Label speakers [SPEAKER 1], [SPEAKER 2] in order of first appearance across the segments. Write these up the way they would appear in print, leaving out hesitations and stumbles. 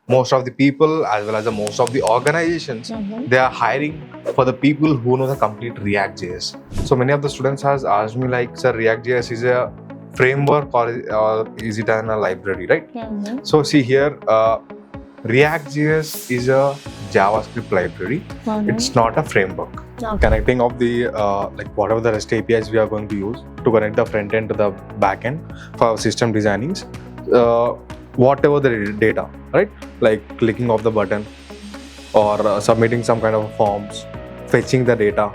[SPEAKER 1] most of the people as well as most of the organizations, they are hiring for the people who know the complete React.js. So many of the students has asked me like, sir, React.js is a framework or is it a library, right? So see here, React.js is a JavaScript library. It's not a framework. Connecting of the like whatever the REST APIs we are going to use to connect the front end to the back end for our system designings. Whatever the data, right? Like clicking of the button or submitting some kind of forms, fetching the data.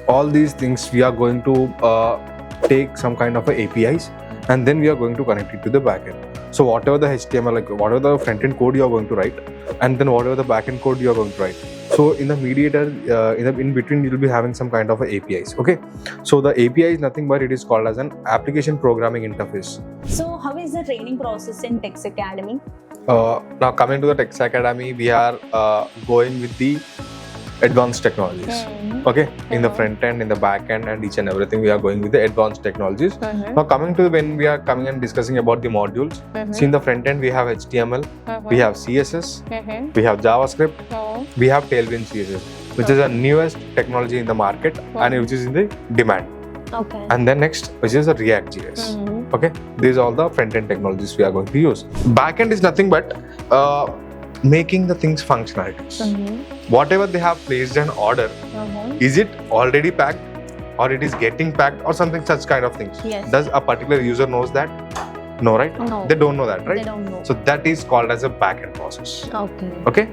[SPEAKER 1] All these things we are going to take some kind of APIs and then we are going to connect it to the backend. So whatever the HTML, like whatever the front end code you are going to write, and then whatever the backend code you are going to write. So in the mediator, in between, you will be having some kind of APIs. Okay. So the API is nothing but it is called as an application programming interface.
[SPEAKER 2] So how is the training process in Tech Academy?
[SPEAKER 1] Now coming to the Tech Academy, we are going with the advanced technologies. Okay, in the front end, in the back end, and each and everything we are going with the advanced technologies. Now coming to when we are coming and discussing about the modules, see in the front end we have HTML, we have CSS, we have JavaScript, we have Tailwind CSS, which is the newest technology in the market and which is in the demand.
[SPEAKER 2] Okay.
[SPEAKER 1] And then next, which is the React.js. Okay, these are all the front end technologies we are going to use. Back end is nothing but making the things functionalities. Whatever they have placed an order, is it already packed or it is getting packed or something such kind of things?
[SPEAKER 2] Yes.
[SPEAKER 1] Does a particular user knows that? No, right?
[SPEAKER 2] No.
[SPEAKER 1] They don't know that, right?
[SPEAKER 2] They don't know.
[SPEAKER 1] So that is called as a back-end process.
[SPEAKER 2] Okay.
[SPEAKER 1] Okay.